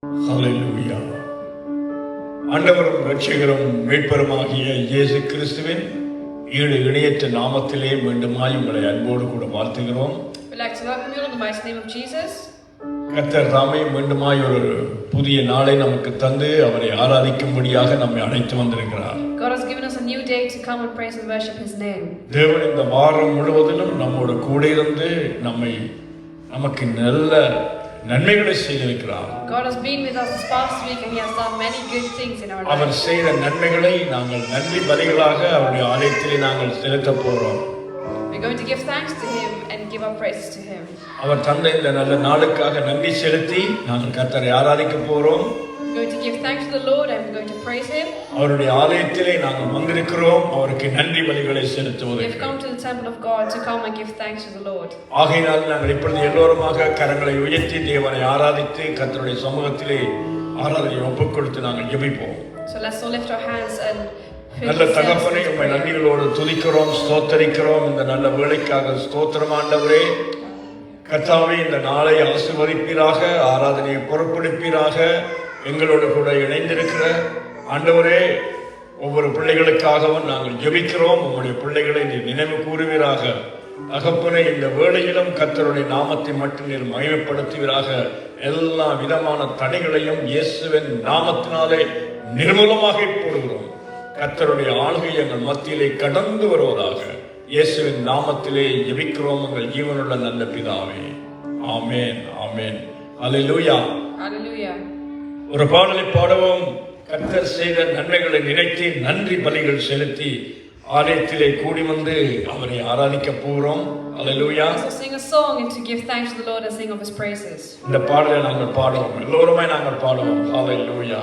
ஹல்லேலூயா. ஆண்டவரும் இரட்சகரும் மீட்பருமாகிய இயேசு கிறிஸ்துவின் ஈடு இணையற்ற நாமத்திலே மீண்டுமாய் உங்களை அன்போடு கூட வாழ்த்துகிறோம். We'd like to welcome you in the mighty name of Jesus. கர்த்தர் தாமே மீண்டுமாய் ஒரு புதிய நாளை நமக்கு தந்து அவரை ஆராதிக்கும்படியாக நம்மை அழைத்து வந்திருக்கிறார். God has given us a new day to come and praise and worship His name. தேவன் இந்த வாரம் முழுவதிலும் நம்மோடு கூட இருந்து நமக்கு நல்ல நன்மைகளை செய்திருக்கிறார். God has been with us this past week and He has done many good things in our our lives. செய்த நன்மைகளை நாங்கள் நன்றி பலிகளாக அவருடைய ஆலயத்திலே நாங்கள் செலுத்த போறோம். We're going to give thanks to Him and give our praises to Him. அவர் தந்த இந்த நல்ல நாளுக்காக நன்றி செலுத்தி நாங்கள் கர்த்தரை ஆராதிக்க போறோம். We're going to give thanks to the Lord and we're going to praise Him. அவருடைய ஆலயத்திலே நாங்கள் வந்திருக்கிறோம் அவருக்கு நன்றி பலிகளை We செலுத்துவதற்கு. have come to the temple of God to come and give thanks to the Lord. ஆகையினால் நாங்கள் இப்பொழுது எல்லோருமாக கரங்களை உயர்த்தி தேவனை ஆராதித்து கர்த்தருடைய சமூகத்திலே ஆராதனை ஒப்புக் கொடுத்து நாங்கள் ஜெபிப்போம். So let's all lift our hands and நல்ல தகப்பனை உம்மை நன்றிகளோடு துதிக்கிறோம், ஸ்தோத்தரிக்கிறோம். இந்த நல்ல வேளைக்காக ஸ்தோத்திரம் ஆண்டவரே. கர்த்தாவே, இந்த நாளை ஆசீர்வதிப்பீராக, ஆராதனையை பொறுப்பெடுப்பீராக. எங்களோடு கூட இணைந்திருக்கிற ஆண்டவரே, ஒவ்வொரு பிள்ளைகளுக்காகவும் நாங்கள் ஜெபிக்கிறோம். உம்முடைய பிள்ளைகளை நீர் நினைவு கூறுவீராக. தகப்பனே, இந்த வேளையிலும் கர்த்தருடைய நாமத்தை மட்டும் நீர் மகிமைப்படுத்துவீராக. எல்லா விதமான தடைகளையும் இயேசுவின் நாமத்தினாலே நிர்மூலமாக போடுகிறோம். கர்த்தருடைய ஆளுகை எங்கள் மத்தியிலே கடந்து வருவதாக. இயேசுவின் நாமத்திலே ஜெபிக்கிறோம் எங்கள் ஜீவனுள்ள நல்ல பிதாவே. ஆமென், ஆமென். அல்லேலூயா. Hallelujah. ஒரு பாடலை பாடவும். கர்த்தர் செய்த நன்மைகளை நினைத்து நன்றி பலிகள் செலுத்தி ஆலயத்திலே கூடி வந்து அவரை ஆராதிக்க போகிறோம். அல்லேலூயா. So sing a song and to give thanks to the Lord and sing of His praises. இந்த பாடலை நாங்கள் பாடுவோம், எல்லோருமே நாங்கள் பாடுவோம். அல்லேலூயா.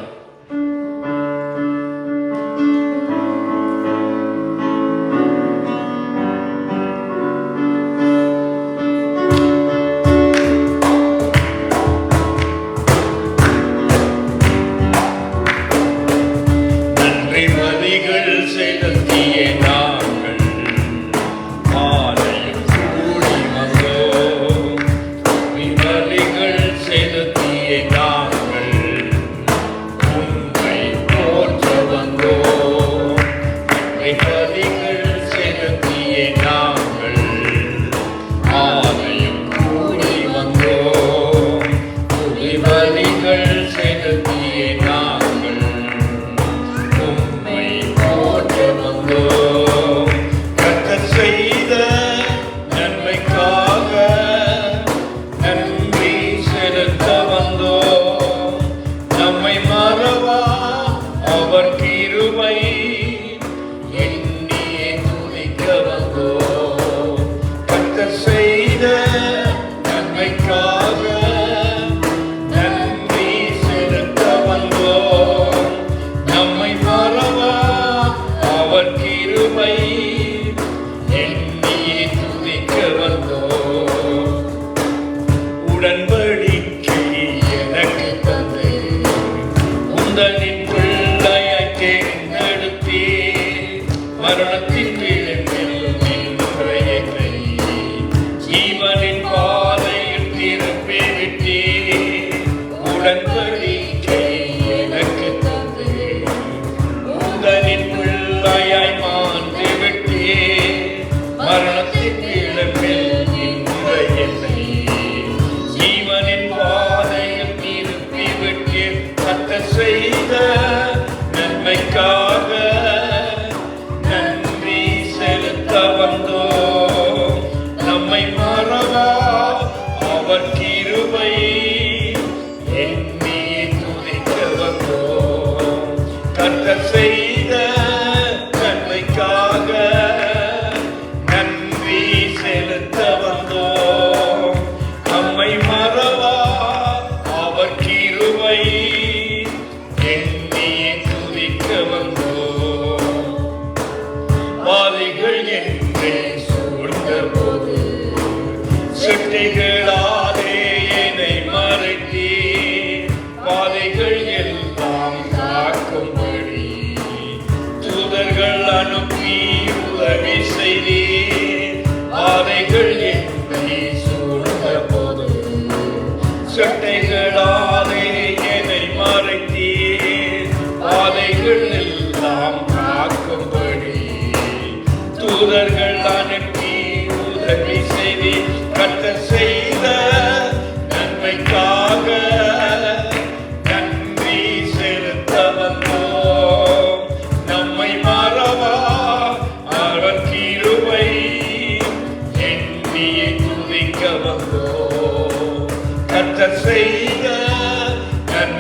சட்டைகளாலே என்னை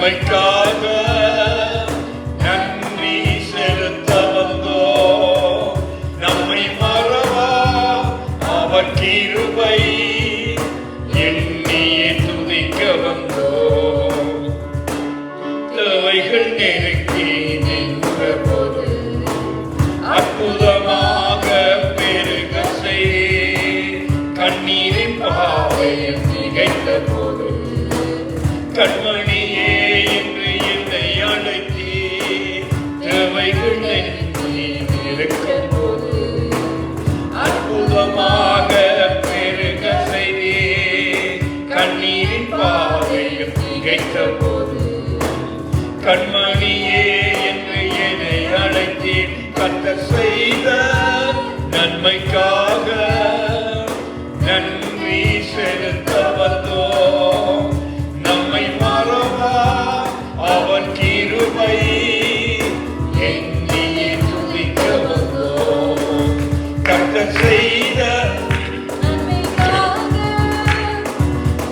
நன்மைக்காக நன்றி செலுத்த வந்தோம். நம்மை மறவா அவர் கிருபை எண்ணியே துதிக்க வந்தோம். தேவைகள் நெருக்கி நின்ற போது அற்புதமாக பெருக செய். கண்ணீரின் பாவையில் திகைத்த போது கண்மணியே என்று என்னை அழைத்தீ. தேவைகள் நெருக்கி இருக்கும் போது அற்புதமாக பெருக செய்தே. கண்ணீரின் பாவையில் திகைத்த போது கண்மணியே என்று என்னை அழைத்தீர். கர்த்தர் செய்த நன்மைக்காக நன்றி செலுத்த வந்தோம். நம்மை மறவா அவர் கிருபை எண்ணியே துதிக்க வந்தோம். கர்த்தர் செய்த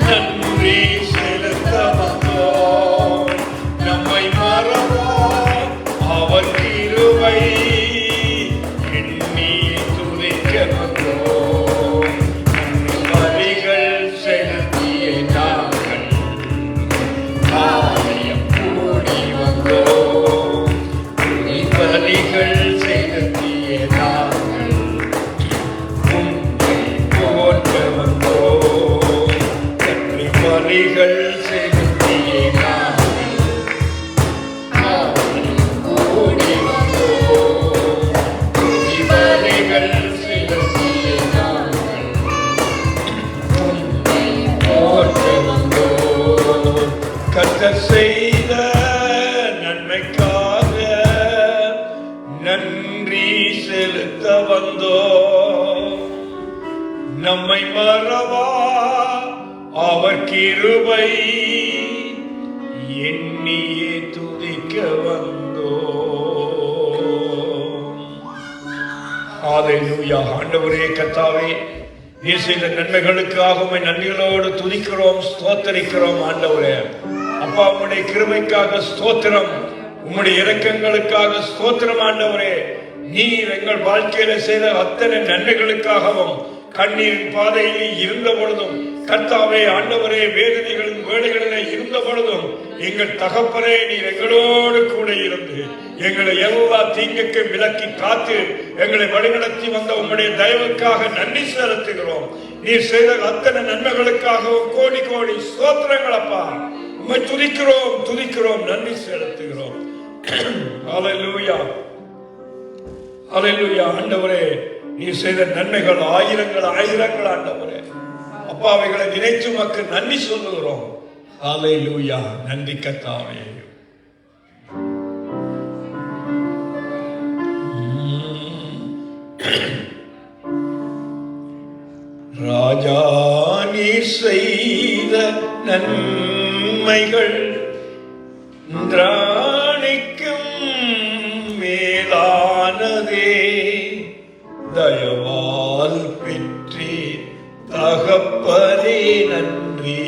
நன்றி செலுத்த வந்தோம். நம்மை மறவா அவர் கிருபை எண்ணியே துதிக்க வந்தோம். பலிகள் செலுத்திய நாங்கள் ஆலயம் கூடி வந்தோம். பலிகள் செலுத்திய நாங்கள் உம்மை போற்ற வந்தோம். பலிகள் செலுத்திய நாங்கள் ஆலயம் கூடி வந்தோம். பலிகள் செலுத்திய நாங்கள் உம்மை போற்ற வந்தோம். கர்த்தர் செய்த நன்மைக்காக நன்றி செலுத்த வந்தோம். நம்மை மறவா அவர் கிருபை எண்ணியே துதிக்க வந்தோம். ஹல்லேலூயா. ஆண்டவரே கர்த்தாவே, நீர் செய்த நன்மைகளுக்காக உம்மை நன்றிகளோடு துதிக்கிறோம், ஸ்தோத்தரிக்கிறோம். ஆண்டவரே அப்பா, உம்முடைய கிருபைக்காக ஸ்தோத்திரம், உம்முடைய இரக்கங்களுக்காக ஸ்தோத்திரம். ஆண்டவரே, நீர் எங்கள் வாழ்க்கையில செய்த அத்தனை நன்மைகளுக்காகவும் கண்ணீரின் பாதையில் இருந்த பொழுதும் கர்த்தாவே ஆண்டவரே, வேதனைகளின் வேளைகளிலே இருந்த பொழுதும் எங்கள் தகப்பனே, நீர் எங்களோடு கூட இருந்து எங்களை எல்லா தீங்குக்கு விலக்கி காத்து எங்களை வழிநடத்தி வந்த உம்முடைய தயவுக்காக நன்றி செலுத்துகிறோம். நீர் செய்த அத்தனை நன்மைகளுக்காகவும் கோடி கோடி ஸ்தோத்திரங்கள் அப்பா. உம்மை துதிக்கிறோம் துதிக்கிறோம், நன்றி செலுத்துகிறோம். ஹல்லேலூயா ஹல்லேலூயா. ஆண்டவரே, நீர் செய்த நன்மைகள் ஆயிரங்கள் ஆயிரங்கள். ஆண்டவரே அப்பா, அவைகளை நினைத்து உமக்கு நன்றி சொல்லுகிறோம். ஹல்லேலூயா. நன்றி கர்த்தாவே. ராஜா, நீர் செய்த நன்மைகள் திராணிக்கும் மேலானதே. தயவால் பெற்றே தகப்பனே நன்றி.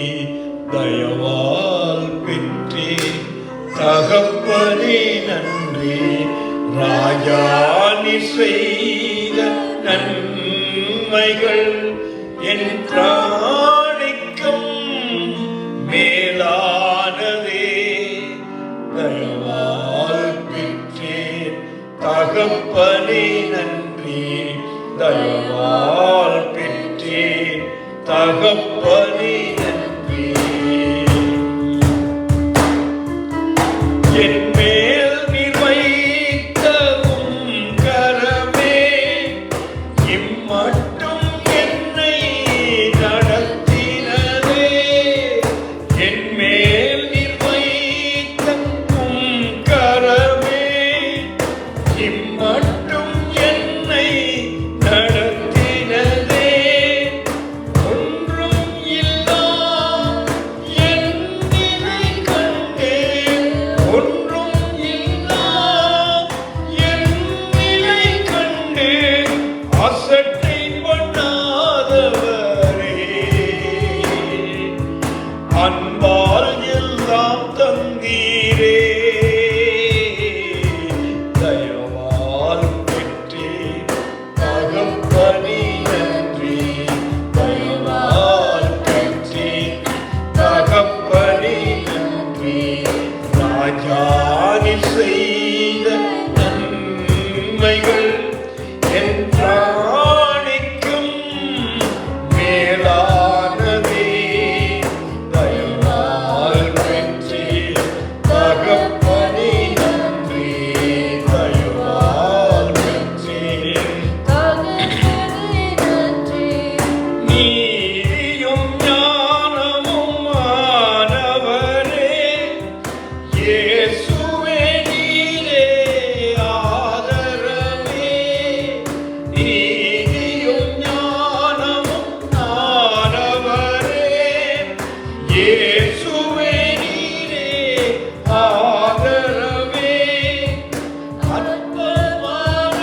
தயவால் பெற்றே தகப்பனே நன்றி. ராஜா, நீர் செய்த நன்மைகள் என் திராணிக்கும் மேலானதே. தயவால் பெற்றேன் தகப்பனே நன்றி. தயவால் பெற்றேன் தகப்பனே நன்றி. என் மேல் நீர் வைத்த உம் கரமே இம்மட்டும் என்னை நடத்தினதே. என் மேல் நீர் வைத்த உம் கரமே இம்மட்டும் என்னை நடத்தினதே. ஒன்றும் ராஜானி செய்த நன்மைகள் என் பிராணிக்கும் மேலானதே. தயவால் பெற்றேன் தகப்பனே நன்றி, தயவால் பெற்றேன். நீதியும் ஞானமும் ஆனவரே, இயேசுவே நீரே ஆதரவே. நீதியும் ஞானமும் ஆனவரே, இயேசுவே நீரே ஆதரவே. அற்பமான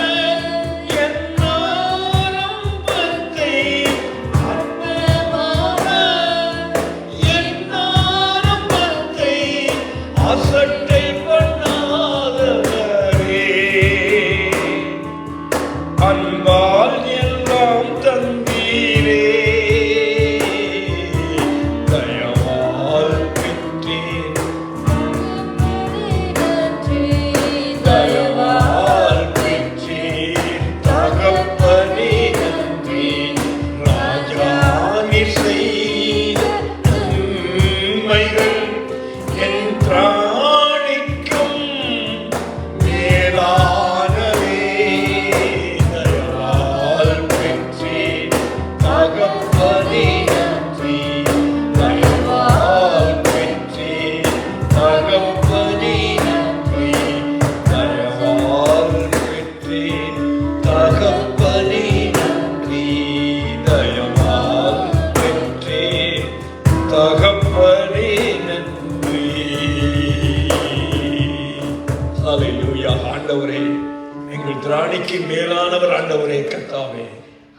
என் ஆரம்பத்தை, அற்பமான என் ஆரம்பத்தை அசட்டை பண்ணாதவரே. அன்பால் எல்லாம் தந்தீரே, தயவால் பெற்றேன். தயவால் பெற்றேன் தகப்பனே நன்றி. ராஜா நீர் செய்த நன்மைகள் என் பிராணிக்கும் மேலானவே. தயவால் பெற்றேன் தகப்பனே நன்றி, தயவால் பெற்றேன் தகப்பனே நன்றி, தயவால் பெற்றேன் தகப்பனே நன்றி, தயவால் பெற்றேன் தகப்பனே நன்றி. ஹல்லேலூயா. ஆண்டவரே, எங்கள் திராணிக்கு மேலானவர் ஆண்டவரே. கர்த்தாவே,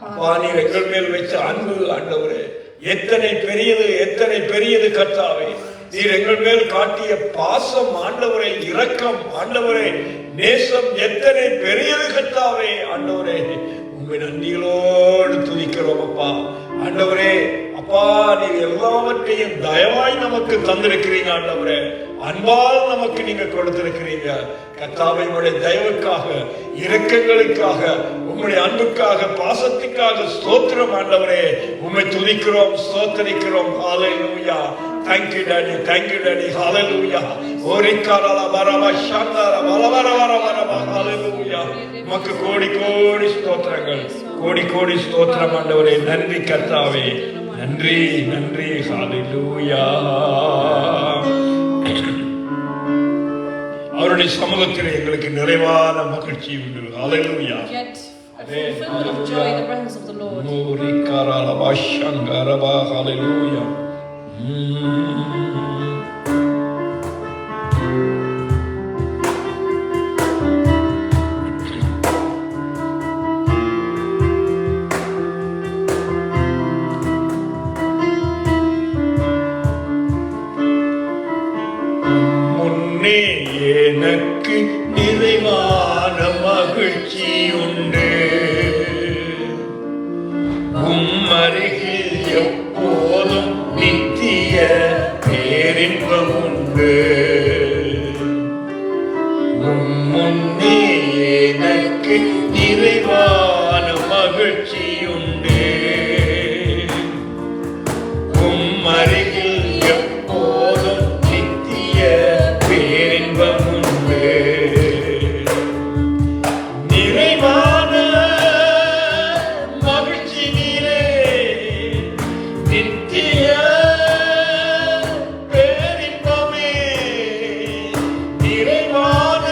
அப்பா நீர் எங்கள் மேல் வைத்த அன்பு ஆண்டவரே எத்தனை பெரியது, எத்தனை பெரியது கர்த்தாவே. நீர் எங்கள் மேல் காட்டிய பாசம் ஆண்டவரே, இரக்கம் ஆண்டவரே, நேசம் எத்தனை பெரியது கர்த்தாவே. ஆண்டவரே, உம்மை நன்றிகளோடு துதிக்கிறோம் அப்பா. ஆண்டவரே, அப்பா நீர் எல்லாவற்றையும் தயவாய் நமக்கு தந்திருக்கிறீங்க ஆண்டவரே. அன்பால் நமக்கு நீங்க கொடுத்திருக்கிறீங்க கர்த்தாவே. உங்களுடைய தயவுக்காக, இரக்கங்களுக்காக, உங்களுடைய அன்புக்காக, பாசத்துக்காக ஸ்தோத்திரம் ஆண்டவரே. உம்மை துதிக்கிறோம், ஸ்தோத்திரிக்கிறோம். ஹல்லேலூயா. Thank you daddy, thank you daddy. Hallelujah. ஓரிக்காரல வரவ ஷாந்தர வரவர வரவர. ஹல்லேலூயா. உமக்கு கோடி கோடி ஸ்தோத்திரங்கள், கோடி கோடி ஸ்தோத்திரம் ஆண்டவரே. நன்றி கர்த்தாவே, நன்றி நன்றி. ஹல்லேலூயா. அவருடைய சமூகத்தில் எங்களுக்கு நிறைவான மகிழ்ச்சி உண்டு. ஹல்லேலூயா. Yet full of joy in the presence of the Lord. ஓரிக்காரல வாஷங்கரப. ஹல்லேலூயா. முன்னே எனக்கு நிறைவான மகிழ்ச்சி உண்டு, உம்மருகில் எப்போதும் நித்திய பேரின்பம் உண்டு. முன்னே எனக்கு நிறைவான மகிழ்ச்சி உண்டு, உம்மருகில் எப்போதும் நித்திய பேரின்பம் உண்டு. நிறைவான மகிழ்ச்சி நீரே, நித்திய பேரின்பமே. நிறைவான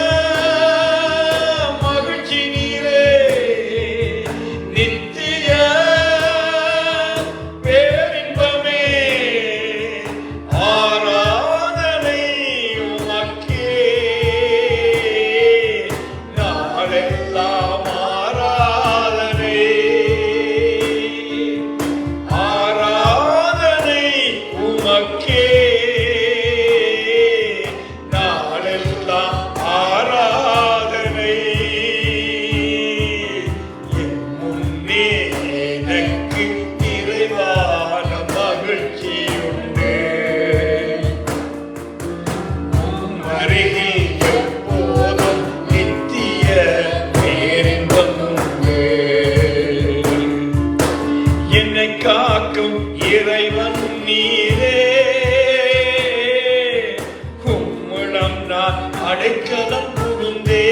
மகிழ்ச்சி நீரே, நித்திய பேரின்பமே. ஆராதனை உமக்கே அருகில் எப்போதும் நித்திய பேரின்பம் உண்டு. என்னை காக்கும் இறைவன் நீரே, உம்மிடம் நான் அடைக்கலம் புகுந்தே.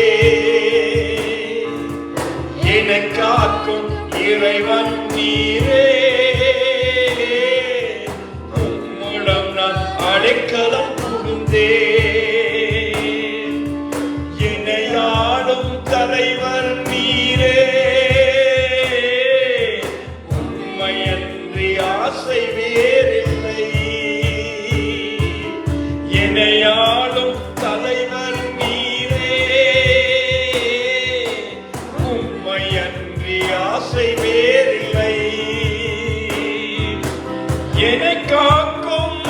என்னை காக்கும் இறைவன் நீரே, உம்மிடம் நான் அடைக்கலம் புகுந்தே. என்னை ஆளும் தலைவர் நீரே, உம்மையன்றி ஆசை வேறில்லை. என்னை ஆளும் தலைவர் நீரே, உம்மையன்றி ஆசை வேறில்லை. என்னை காக்கும்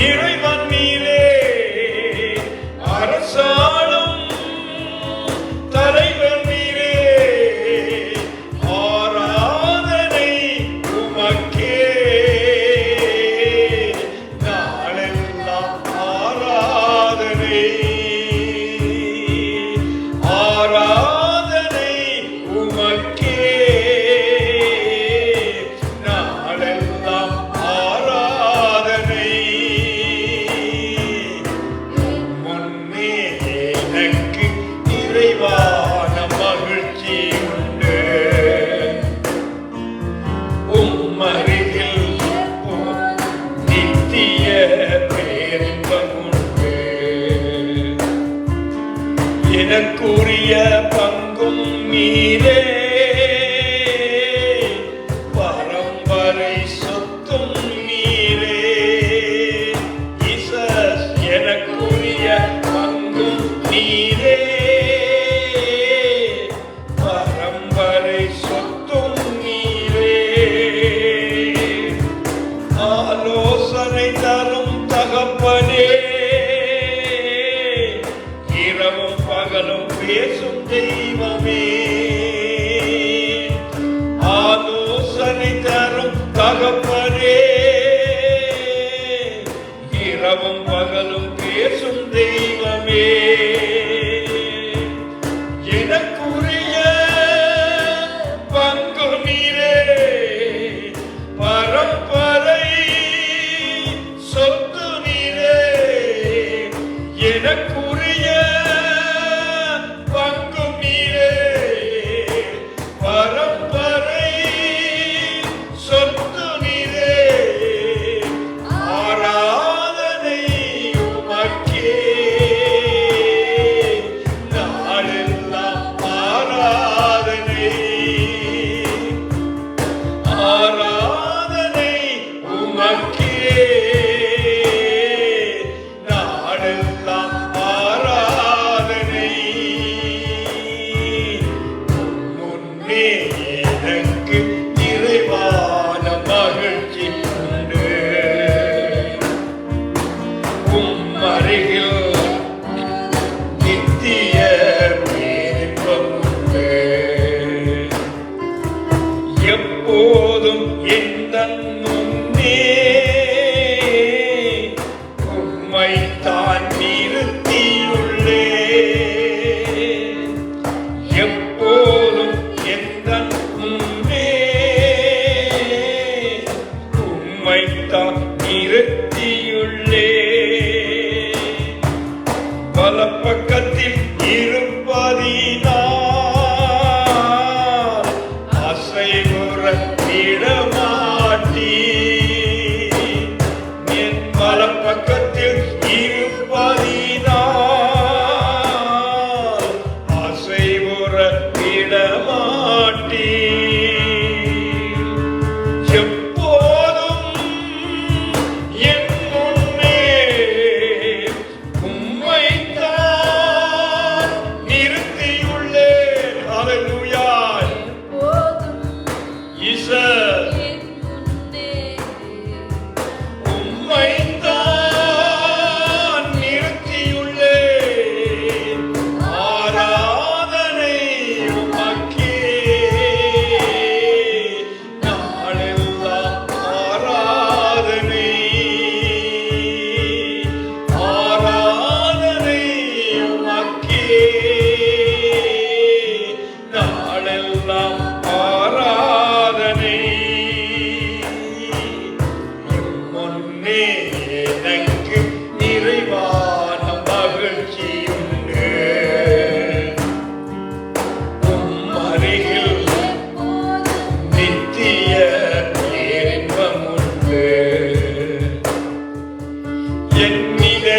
இறைவன் நீரே, அரசாளும் தலைவர் நீரே, ஆராதனை உமக்கே. நாளெல்லாம் ஆராதனை, ஆராதனை உமக்கே. நாளெல்லாம் ஆராதனை. முன்னே எனக்கு நிறைவான மகிழ்ச்சி உண்டு. உம்மருகில் நித்திய பேரின்பம் உண்டு. எனக்குரிய பங்கும் நீரே, பரம்பரை சொத்தும் நீரே. ஜீசஸ், எனக்குரிய பங்கும் நீரே, பரம்பரை சொத்தும் நீரே. ஆலோசனை தரும் தகப்பனே, இரவும் பகலும் பேசும் தெய்வமே. ஆலோசனை தரும் தகப்பனே, இரவும் பகலும் பேசும் தெய்வமே. எனக்குரிய பங்கு நீரே, பரம்பரை சொத்து நீரே. எனக்குரிய பங்கு நீரே, பரம்பரை சொத்து நீரே. ஆராதனை உமக்கே. நாளெல்லாம் ஆராதனை, ஆராதனை உமக்கே. நாளெல்லாம் ஆராதனை. முன்னே எனக்கு நிறைவான மகிழ்ச்சி உண்டு. உம்மருகில் நித்திய பேரின்பம் உண்டு. எப்போதும் எந்தன் முன்னே உம்மைத்தான் நிறுத்தியுள்ளே. எப்போதும் எந்தன் முன்னே உம்மைத்தான் நிறுத்தியுள்ளே. வலப்பக்கத்தில் இருப்பதினால் அசைவுற விடமாட்டீ. என் வலப்பக்கத்தில் இருப்பதினால் அசைவுற விடமாட்டீ. எப்போதும் என் முன்னே உம்மைத்தான்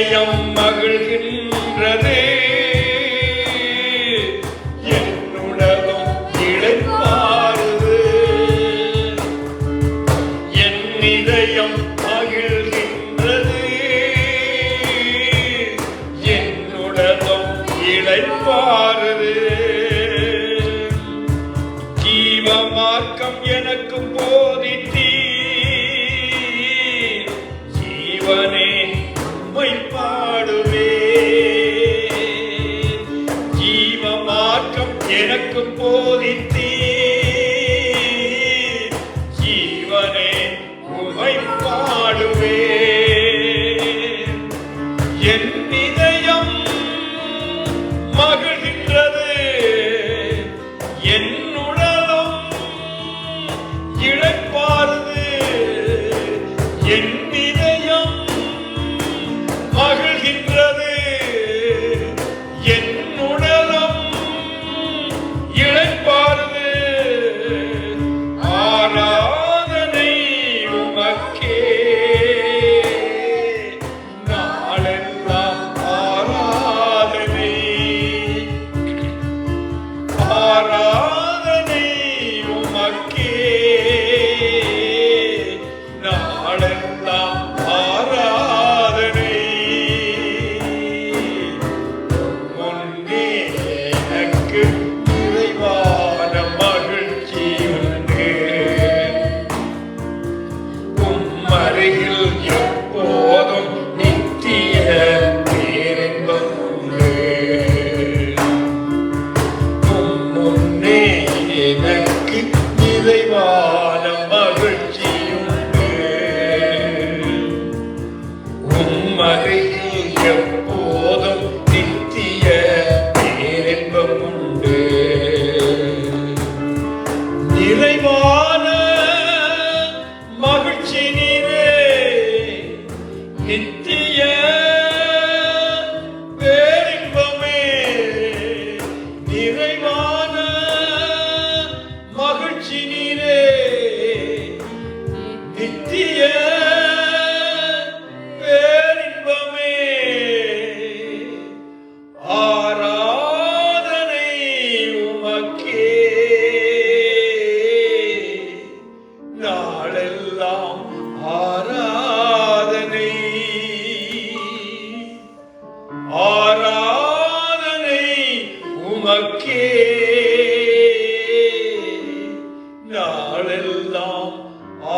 இதயம் மகிழ்கின்றது, என்னுடலும் இளைப்பாறுது. என் இதயம் மகிழ்கின்றது, என்னுடலும் இளைப்பாறுது. ஜீவ மார்க்கம் எனக்கு போதித்தீர், ஜீவனே உம்மை பாடுவேன். ஜீவ மார்க்கம் எனக்கு போதித்தீர், ஜீவனே உம்மை பாடுவேன். என் இதயம் மகிழ்கின்றது, என் உடலும் இளைப்பாறுது. என் இதயம் மகிழ்கின்றது, என் உடலும் இளைப்பாறுது. ஆராதனை உமக்கே, நாளெல்லாம் ஆராதனை. ஆராதனை உமக்கே, நாளெல்லாம் ஆராதனை. முன்னே எனக்கு நிறைவான மகிழ்ச்சி உண்டு, உம்மருகில் எப்போதும் நித்திய பேரின்பம் உண்டு. முன்னே எனக்கு நிறைவான மகிழ்ச்சி உண்டு, உம்மருகில் எப்போதும் நித்திய பேரின்பம் உண்டு. நிறைவான மகிழ்ச்சி நீரே, நித்திய பேரின்பமே. நிறைவான மகிழ்ச்சி நீரே, நித்திய பேரின்பமே. ஆராதனை உமக்கே, நாளெல்லாம் ஆராதனை. ஆராதனை உமக்கே, நாளெல்லாம்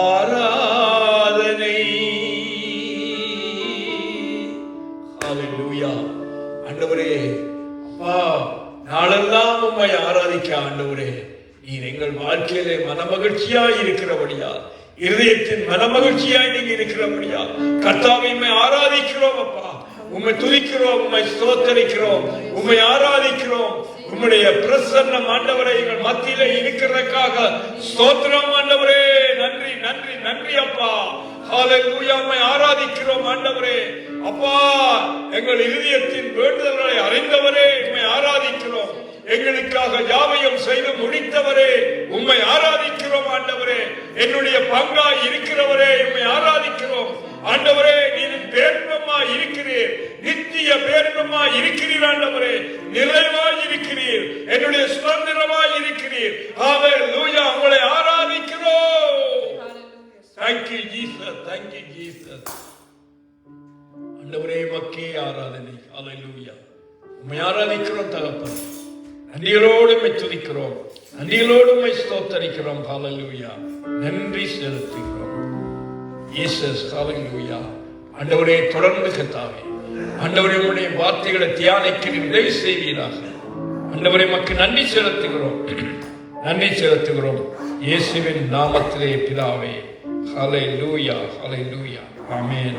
ஆராதனை. ஹல்லேலூயா. ஆண்டவரே, அப்பா, நாளெல்லாம் உம்மை ஆராதிக்க ஆண்டவரே, நீர் எங்கள் வாழ்க்கையிலே மனமகிழ்ச்சியாய் இருக்கிறபடியா, இருதயத்தின் மனமகிழ்ச்சியாய் நீங்க இருக்கிறபடியா கர்த்தாவை உம்மை ஆராதிக்கிறோம். அப்பா, உம்மை துதிக்கிறோம், உம்மை ஸ்தோத்தரிக்கிறோம், உம்மை ஆராதிக்கிறோம். உம்முடைய பிரசன்னம் ஆண்டவரே எங்கள் மத்தியிலே இருக்கிறதுக்காக ஸ்தோத்திரம் ஆண்டவரே. நன்றி நன்றி நன்றி அப்பா. ஹல்லேலூயா. உம்மை ஆராதிக்கிறோம் ஆண்டவரே. அப்பா, எங்கள் இருதயத்தின் வேண்டுதல்களை அறிந்தவரே உம்மை ஆராதிக்கிறோம். எங்களுக்காக யாவையும் செய்து முடித்தவரே உம்மை ஆராதிக்கிறோம் ஆண்டவரே. என்னுடைய பங்காய் இருக்கிறவரே உம்மை ஆராதிக்கிறோம் ஆண்டவரே. நீர் பேரின்பமாய் இருக்கிறீர், நித்திய பேரின்பமாய் இருக்கிறீர் ஆண்டவரே. நிறைவாய் இருக்கிறீர், என்னுடைய சுதந்திரமாய் இருக்கிறீர். ஹல்லேலூயா. உங்களை ஆராதிக்கிறோம். Thank you Jesus, thank you Jesus. ஆண்டவரே மக்கே ஆராதனை. ஹல்லேலூயா. உம்மை ஆராதிக்கிறோம் தகப்பன். நன்றியோடு உம்மை துதிக்கிறோம், நன்றியோடு உம்மை ஸ்தோத்தரிக்கிறோம். ஹல்லேலூயா. நன்றி செலுத்துகிறோம் இயேசுஸ். ஹல்லேலூயா. ஆண்டவரே, தொடர்ந்து கர்த்தாவே ஆண்டவரே உம்முடைய வார்த்தைகளை தியானிக்க உதவி செய்வீராக. ஆண்டவரே மக்கு நன்றி செலுத்துகிறோம், நன்றி செலுத்துகிறோம் இயேசுவின் நாமத்திலே பிதாவே. ஹல்லேலூயா, ஹல்லேலூயா. ஆமென்,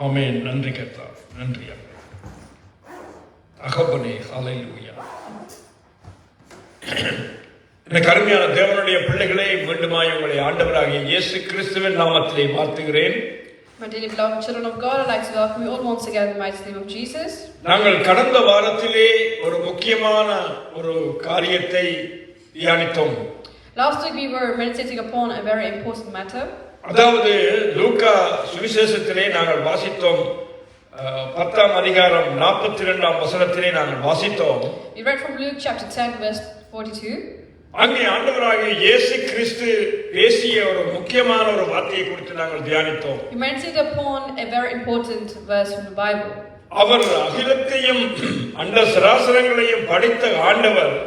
ஆமென். நன்றி கர்த்தாவே, நன்றி தகப்பனே. ஹல்லேலூயா. எனக்கு அருமையான தேவனுடைய பிள்ளைகளே, மீண்டுமாய் உங்களை ஆண்டவராகிய இயேசு கிறிஸ்துவின் நாமத்திலே வாழ்த்துகிறேன். My dearly beloved children of God, I'd like to welcome you all once again in the mighty name of Jesus. நாங்கள் கடந்த வாரத்திலே ஒரு முக்கியமான ஒரு காரியத்தை தியானித்தோம். Last week we were meditating upon a very important matter. அதாவது லூக்கா சுவிசேஷத்திலே நாங்கள் வாசித்தோம் 10ஆம் அதிகாரம் 42ஆம் வசனத்திலே நாங்கள் வாசித்தோம். We read from Luke chapter 10 verse 42. அங்கே ஆண்டவராகிய இயேசு கிறிஸ்து பேசிய ஒரு முக்கியமான ஒரு வார்த்தையை குறித்து நாங்கள் தியானித்தோம். We meditated upon a very important verse from the Bible. அவர் அகிலத்தையும் அண்ட சராசரங்களையும் படைத்த ஆண்டவர்,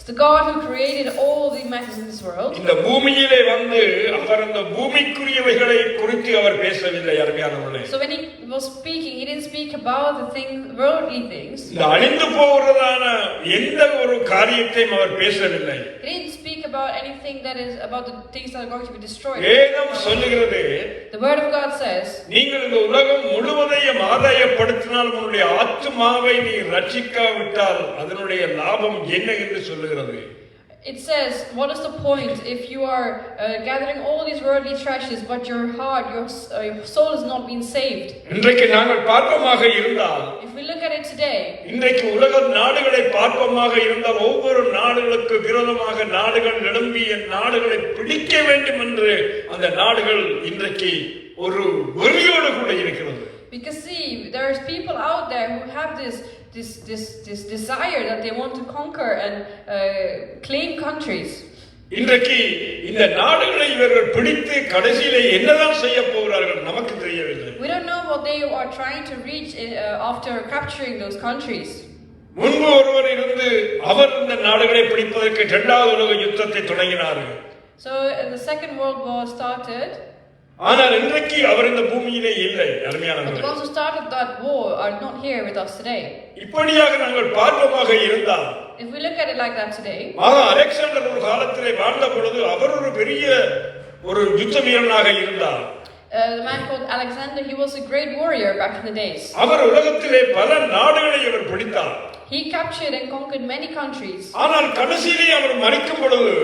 It's the God who created all the matters in this world. இந்த பூமியிலே வந்து அவர் அந்த பூமிக்குரியவைகளை குறித்து அவர் பேசவில்லை. அருமையானவர்களே, So when he was speaking, he didn't speak about the things, worldly things. இந்த அழிந்து போகிறதான எந்த ஒரு காரியத்தையும் அவர் பேசவில்லை. He didn't speak about anything that is about the things that are going to be destroyed. வேதம் சொல்லுகிறது, The word of God says, நீங்கள் இந்த உலகம் முழுவதையும் ஆதாயப்படுத்தினால் உன்னுடைய ஆத்துமாவை நீ ரட்சிக்காவிட்டால் அதனுடைய லாபம் என்ன என்று சொல்லுகிறது. it says, what is the point if you are gathering all these worldly treasures, but your heart, your soul is not being saved? இன்றைக்கு நாங்கள் பார்ப்போமாக இருந்தால், If we look at it today, இன்றைக்கு உலக நாடுகளை பார்ப்போமாக இருந்தால், ஒவ்வொரு நாடுகளுக்கு விரோதமாக நாடுகள் எழும்பிய நாடுகளை பிடிக்க வேண்டும் என்று அந்த நாடுகள் இன்றைக்கு ஒரு வெறியோடு கூட இருக்கிறது. we can see there's people out there who have this desire that they want to conquer and claim countries. இன்றைக்கு இந்த நாடுகளை இவர்கள் பிடித்து கடைசியிலே என்னதான் செய்ய போகிறார்கள் நமக்கு தெரியவில்லை. We don't know what they are trying to reach after capturing those countries. முன்பு ஒருவர் இருந்து அவர் இந்த நாடுகளை பிடிப்பதற்கு இரண்டாவது உலக யுத்தத்தை தொடங்கினார். So the Second World War started. ஆனால் இன்றைக்கு அவர் இந்த பூமியிலே இல்லை. But the அருமையானவர்களே, ones who started that war are not here with us today. இப்படியாக நாங்கள் பார்ப்போமாக இருந்தால், If we look at it like that today, Alexander ஒரு காலத்திலே வாழ்ந்த பொழுது அவர் ஒரு பெரிய ஒரு யுத்த வீரனாக இருந்தார். the man called Alexander, he was a great warrior back in the days. அவர் உலகத்திலே பல நாடுகளை அவர் பிடித்தார். He captured and conquered many countries. ஆனால் கடைசியிலே அவர் மரிக்கும் பொழுது,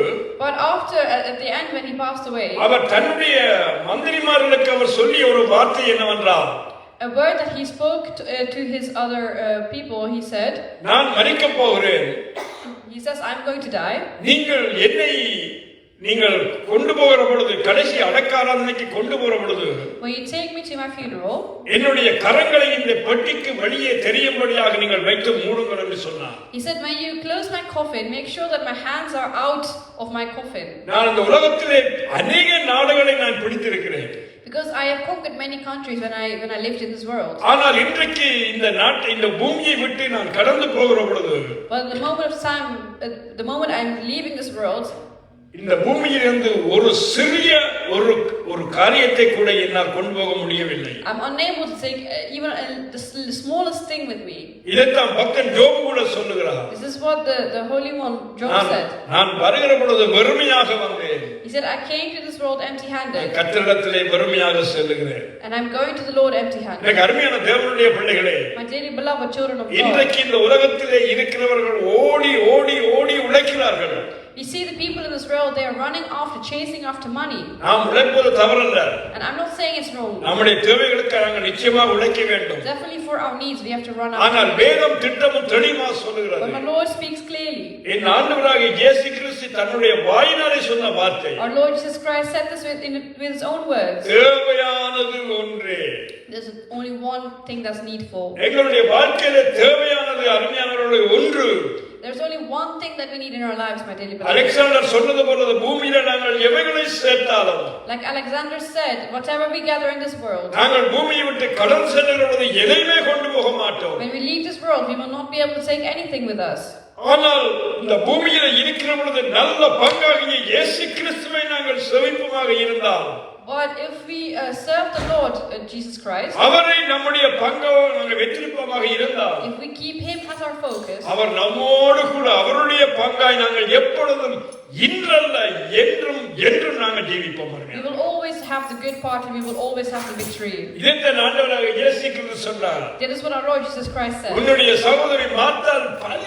But after, at the end when he passed away, அவர் தன்னுடைய மந்திரிமார்களுக்கு அவர் சொல்லிய ஒரு வார்த்தை என்னவென்றால், a word that he spoke to his other people, he said, நான் மரிக்கப் போகிறேன், he says, I'm going to die. நீங்கள் கொண்டு போகிற பொழுது, கடைசி அடக்க ஆராதனைக்கு கொண்டு போகிற பொழுது, When you take me to my funeral, என்னுடைய கரங்களை இந்த பெட்டிக்கு வெளியே தெரியும்படியாக நீங்கள் வைத்து மூடுங்கள் என்று சொன்னார். he said, when you close my coffin, make sure that my hands are out of my coffin. நான் இந்த உலகத்திலே அநேக நாடுகளை நான் பிடித்திருக்கிறேன். Because I have conquered many countries when I lived in this world. ஆனால் இன்றைக்கு இந்த பூமியை விட்டு நான் கடந்து போகிற பொழுது, But the moment of time, the moment I'm leaving this world, இந்த பூமியிலிருந்து ஒரு சிறிய ஒரு காரியத்தை கூட என்னால் கொண்டு போக முடியவில்லை. I'm unable to take even the smallest thing with me. இதைத்தான் பக்தன் ஜோபு கூட சொல்லுகிறார். This is what the Holy One Job said. நான் வருகிற பொழுது வெறுமையாக வந்தேன். He said, I came to this world empty-handed. கர்த்தரிடத்திலே வெறுமையாக செல்லுகிறேன். And I'm going to the Lord empty-handed. எனக்கு அருமையான தேவனுடைய பிள்ளைகளே, My dearly beloved children of God, இன்றைக்கு இந்த உலகத்திலே இருக்கிறவர்கள் ஓடி ஓடி ஓடி உழைக்கிறார்கள். we see the people in this world, they are running after, chasing after money. நாம் உழைப்பது தவறல்ல. And I'm not saying it's wrong. நம்முடைய தேவைகளுக்கு நாங்கள் நிச்சயமாக உழைக்க வேண்டும். Definitely for our needs, we have to run ஆனால் after. வேதம் திட்டமும் தெளிவாக But சொல்லுகிறது. my Lord speaks clearly. என் ஆண்டவராகிய இயேசு கிறிஸ்து தன்னுடைய வாயினாலே சொன்ன வார்த்தை, Our Lord Jesus Christ said this with his own words. தேவையானது ஒன்றே. There's only one thing that's needful. எங்களுடைய வாழ்க்கையில தேவையானது அருமையானவர்களுடைய ஒன்று. There's only one thing that we need in our lives, my dearly beloved. Alexander சொன்னது போல பூமியில நாங்கள் எவைகளை சேர்த்தாலும், Like Alexander said, whatever we gather in this world, நாங்கள் பூமியை விட்டு கடன் செல்லுகிற பொழுது எதையுமே கொண்டு போக மாட்டோம். when we leave this world, we will not be able to take anything with us. ஆனால் இந்த பூமியில இருக்கிற பொழுது நல்ல பங்காகிய இயேசு கிறிஸ்துவை நாங்கள் செவிப்பமாக இருந்தால், But if we serve the Lord Jesus Christ, அவரை நம்முடைய பங்காக நாங்கள் வெற்றிப்பமாக இருந்தால், if we keep Him as our focus, அவர் நம்மோடு கூட அவருடைய பங்காய் நாங்கள் எப்பொழுதும் இன்றல்ல என்றும் என்றும் நாங்கள் ஜீவிப்போம். we will always have the good part and we will always have the victory. இதைத்தான் ஆண்டவராகிய இயேசு கிறிஸ்து சொன்னார். That is what our Lord Jesus Christ said. உன்னுடைய சகோதரி மார்த்தாள் பல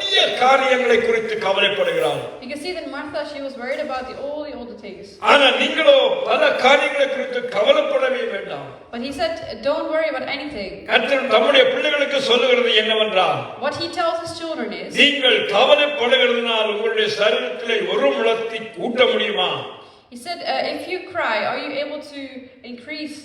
காரியங்களை குறித்து கவலைப்படுகிறாள். You can see that Martha, she was worried about all the things. ஆனால் நீங்களோ பல காரியங்களை குறித்து கவலைப்படவே வேண்டாம். But he said, don't worry about anything. கர்த்தர் தம்முடைய பிள்ளைகளுக்கு சொல்லுகிறது என்னவென்றால், What he tells his children is, நீங்கள் கவலைப்படுகிறதுனால் உங்களுடைய சரீரத்திலே ஒரு முழத்தை ஊட்ட முடியுமா? He said, if you cry, are you able to increase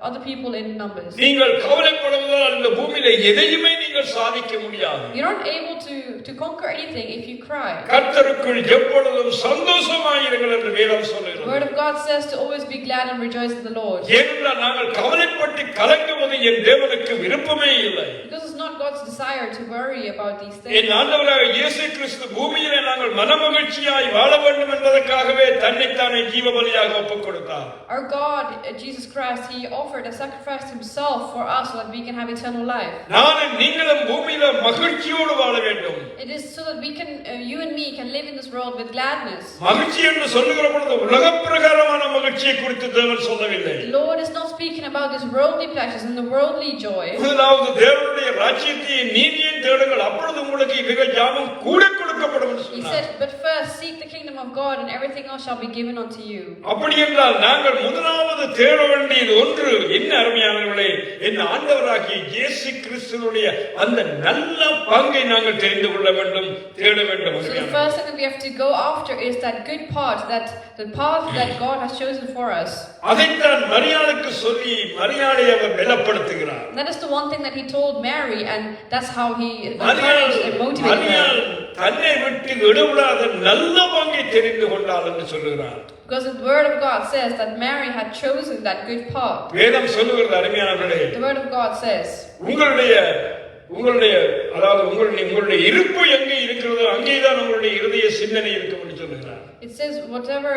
other people in numbers? நீங்கள் கவலைப்படுவதால் இந்த பூமியில எதையுமே நீங்கள் சாதிக்க முடியாது. You're not able to conquer anything if you cry. கர்த்தருக்குள் எப்பொழுதும் சந்தோஷமாயிருங்கள் என்று வேதம் சொல்லுகிறது. The word of God says to always be glad and rejoice in the Lord. ஏனென்றால் நாங்கள் கவலைப்பட்டு கலங்குவது என் தேவனுக்கு விருப்பமே இல்லை. Because it's not God's desire to worry about these things. என் ஆண்டவராகிய இயேசு கிறிஸ்து பூமியிலே நாங்கள் மனமகிழ்ச்சியாய் வாழ வேண்டும் என்பதற்காகவே தன்னைத்தானே ஜீவபலியாக ஒப்புக் கொடுத்தார். Our God, Jesus Christ, He offered and sacrificed Himself for us so that we can have eternal life. நானும் நீங்களும் பூமியில மகிழ்ச்சியோடு வாழ வேண்டும். It is so that we can, you and me, can live in this world with gladness. மகிழ்ச்சி என்று சொல்லுகிற பொழுது உலக பிரகாரமான மகிழ்ச்சியை குறித்து தேவன் சொல்லவில்லை. The Lord is not speaking about these worldly pleasures and the worldly joy. முதலாவது தேவனுடைய ராஜ்யத்தையும் நீதியையும் தேடுங்கள், அப்பொழுது உங்களுக்கு இவைகள் யாவும் கூட கொடுக்கப்படும் என்று He சொன்னார். said, but first seek the kingdom of God and everything else shall be given unto you. அப்படி என்றால் நாங்கள் முதலாவது தேட வேண்டியது ஒன்று என்ன அருமையானவர்களே, என் ஆண்டவராகிய இயேசு கிறிஸ்துவினுடைய அந்த நல்ல பங்கை நாங்கள் தெரிந்து கொள்ள வேண்டும், தேட வேண்டும். So the first thing that we have to go after is that good part, that the path that God has chosen for us. அதைத்தான் மரியாளுக்கு சொல்லி மரியாளை அவர் பலப்படுத்துகிறார். That is the one thing that He told Mary, and that's how He encouraged and motivated her. தன்னை விட்டு விடுவிடாத நல்ல பங்கை தெரிந்து கொண்டாள் என்று சொல்லுகிறார். Because the word of God says that Mary had chosen that good path. வேதம் சொல்லுகிறது அருமையானவர்களே, The word of God says, உங்களுடைய அதாவது உங்களுடைய இருப்பு எங்கே இருக்கிறதோ அங்கேதான் உங்களுடைய இருதய சிந்தனை இருக்கும் என்று சொல்லுகிறார். it says whatever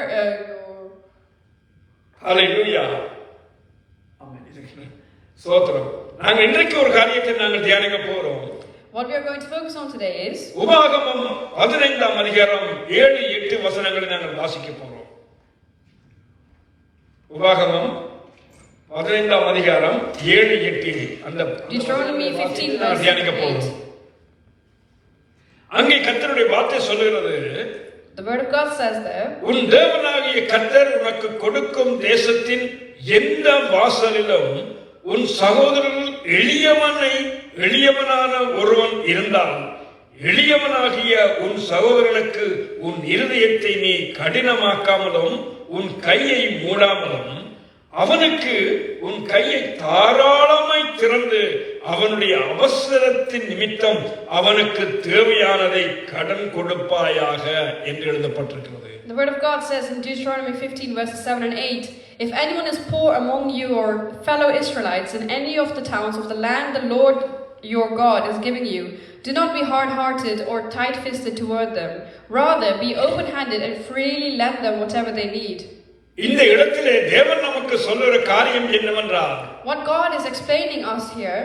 ஹல்லேலூயா. ஆமென். ஸ்தோத்திரம். நாங்கள் இன்றைக்கு ஒரு காரியத்தை நாங்கள் தியானிக்க போறோம். What we are going to focus on today is உபாகமம் 15ஆம் அதிகாரம் 7-8 வசனங்களை நாங்கள் வாசிக்க போறோம். உபாகமம் 15ஆம் அதிகாரம் 7-8 அந்த Deuteronomy 15 verse தியானிக்க போறோம். 8. அங்கே கர்த்தருடைய வார்த்தை சொல்லுகிறது, The word of God says there, உன் தேவனாகிய கர்த்தர் உனக்கு கொடுக்கும் தேசத்தின் எந்த வாசலிலும் உன் சகோதரர்கள் எளியவனான ஒருவன் இருந்தால் எளியவனாகிய உன் சகோதரனுக்கு உன் இருதயத்தை நீ கடினமாக்காமலும் உன் கையை மூடாமலும் அவனுக்கு உன் கையை தாராளமாய் திறந்து அவனுடைய அவசரத்தின் நிமித்தம் அவனுக்கு தேவையானதை கடன் கொடுப்பாயாக என்று எழுதப்பட்டிருக்கிறது. The word of God says in Deuteronomy 15 verses 7 and 8, if anyone is poor among you or fellow Israelites in any of the towns of the land the Lord your God is giving you, do not be hard-hearted or tight-fisted toward them. Rather, be open-handed and freely lend them whatever they need. இந்த இடத்திலே தேவன் நமக்கு சொல்லுற காரியம் என்னவென்றால், what God is explaining us here,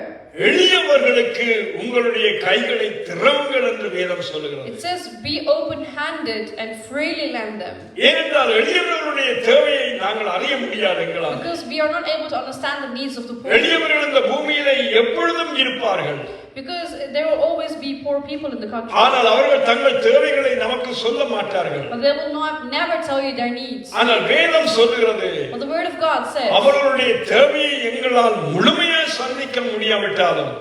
எளியவர்களுக்கு உங்களுடைய கைகளை திறவுங்கள் என்று வேதம் சொல்லுகிறது. It says be open-handed and freely lend them. ஏனென்றால் எளியவர்களுடைய தேவையை நாங்கள் அறிய முடியாது எங்களால். Because we are not able to understand the needs of the poor. எளியவர்கள் இந்த பூமியிலே எப்பொழுதும் இருப்பார்கள். Because there will always be poor people in the country. ஆனால் அவர்கள் தங்கள் தேவைகளை நமக்கு சொல்ல மாட்டார்கள். But they will never tell you their needs. ஆனால் வேதம் சொல்லுகிறது, But the word of God says, அவர்களுடைய தேவையை எங்களால் முழுமையாக சந்திக்க முடியாவிட்டாலும்